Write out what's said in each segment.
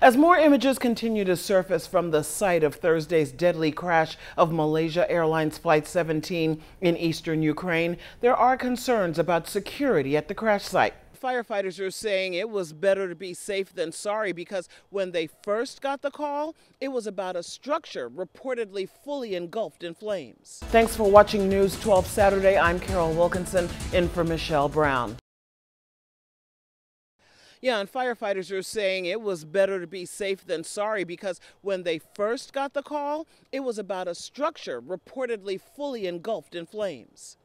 As more images continue to surface from the site of Thursday's deadly crash of Malaysia Airlines Flight 17 in eastern Ukraine, there are concerns about security at the crash site. Firefighters are saying it was better to be safe than sorry because when they first got the call, it was about a structure reportedly fully engulfed in flames. Thanks for watching News 12 Saturday. I'm Carol Wilkinson, in for Michelle Brown. Yeah, and firefighters are saying it was better to be safe than sorry because when they first got the call, it was about a structure reportedly fully engulfed in flames.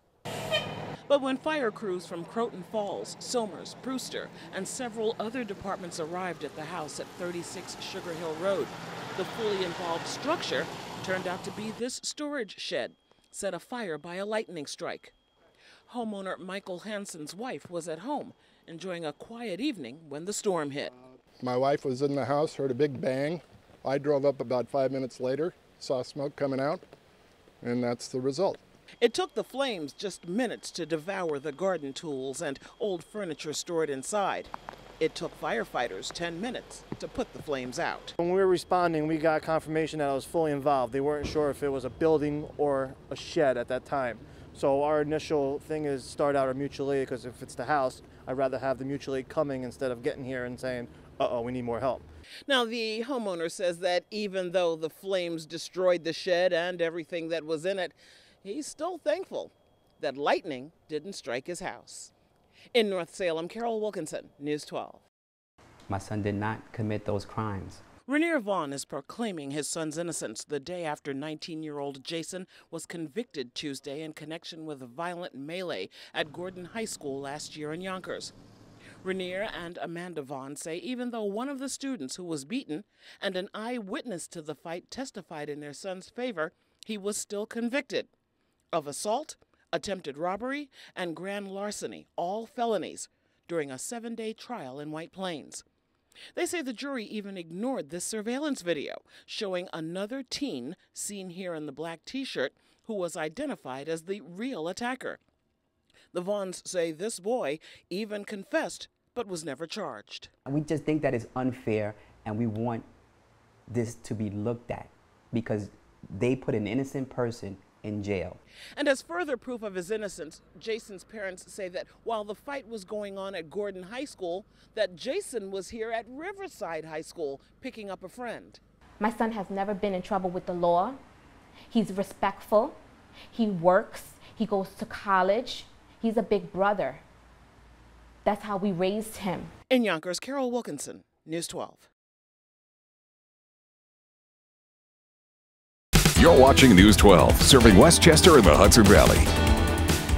But when fire crews from Croton Falls, Somers, Brewster, and several other departments arrived at the house at 36 Sugar Hill Road, the fully involved structure turned out to be this storage shed, set afire by a lightning strike. Homeowner Michael Hansen's wife was at home, enjoying a quiet evening when the storm hit. My wife was in the house, heard a big bang. I drove up about 5 minutes later, saw smoke coming out, and that's the result. It took the flames just minutes to devour the garden tools and old furniture stored inside. It took firefighters 10 minutes to put the flames out. When we were responding, we got confirmation that I was fully involved. They weren't sure if it was a building or a shed at that time. So our initial thing is start out our mutual aid, because if it's the house, I'd rather have the mutual aid coming instead of getting here and saying, uh-oh, we need more help. Now, the homeowner says that even though the flames destroyed the shed and everything that was in it, he's still thankful that lightning didn't strike his house. In North Salem, Carol Wilkinson, News 12. My son did not commit those crimes. Rainier Vaughn is proclaiming his son's innocence the day after 19-year-old Jason was convicted Tuesday in connection with a violent melee at Gordon High School last year in Yonkers. Rainier and Amanda Vaughn say even though one of the students who was beaten and an eyewitness to the fight testified in their son's favor, he was still convicted of assault, attempted robbery, and grand larceny, all felonies, during a 7-day trial in White Plains. They say the jury even ignored this surveillance video showing another teen, seen here in the black T-shirt, who was identified as the real attacker. The Vaughns say this boy even confessed but was never charged. We just think that is unfair, and we want this to be looked at because they put an innocent person in jail. And as further proof of his innocence, Jason's parents say that while the fight was going on at Gordon High School, that Jason was here at Riverside High School picking up a friend. My son has never been in trouble with the law. He's respectful. He works. He goes to college. He's a big brother. That's how we raised him. In Yonkers, Carol Wilkinson, News 12. You're watching News 12, serving Westchester and the Hudson Valley.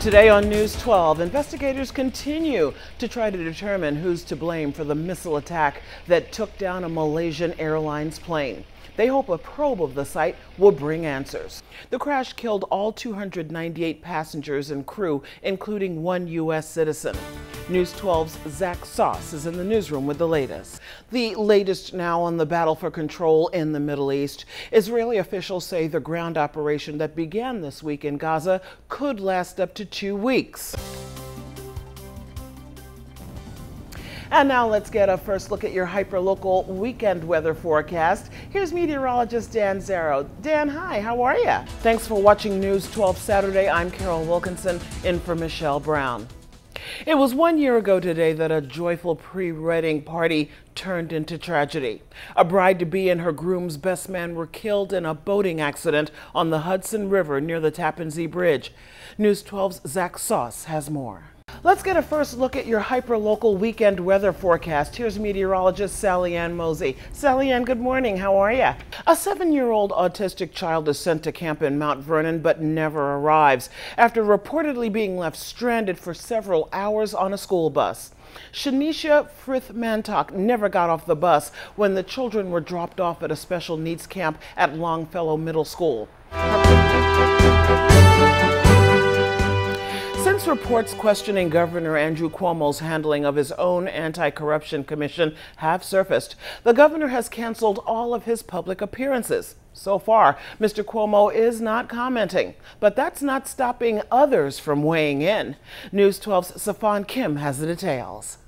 Today on News 12, investigators continue to try to determine who's to blame for the missile attack that took down a Malaysian Airlines plane. They hope a probe of the site will bring answers. The crash killed all 298 passengers and crew, including one U.S. citizen. News 12's Zach Sauce is in the newsroom with the latest. The latest now on the battle for control in the Middle East. Israeli officials say the ground operation that began this week in Gaza could last up to 2 weeks. And now let's get a first look at your hyperlocal weekend weather forecast. Here's meteorologist Dan Zero. Dan, hi, how are you? Thanks for watching News 12 Saturday. I'm Carol Wilkinson, in for Michelle Brown. It was 1 year ago today that a joyful pre-wedding party turned into tragedy. A bride-to-be and her groom's best man were killed in a boating accident on the Hudson River near the Tappan Zee Bridge. News 12's Zach Sauce has more. Let's get a first look at your hyperlocal weekend weather forecast. Here's meteorologist Sally Ann Mosey. Sally Ann, good morning. How are you? A 7-year-old autistic child is sent to camp in Mount Vernon but never arrives after reportedly being left stranded for several hours on a school bus. Shanisha Frith Mantok never got off the bus when the children were dropped off at a special needs camp at Longfellow Middle School. Since reports questioning Governor Andrew Cuomo's handling of his own anti-corruption commission have surfaced, the governor has canceled all of his public appearances. So far, Mr. Cuomo is not commenting, but that's not stopping others from weighing in. News 12's Safan Kim has the details.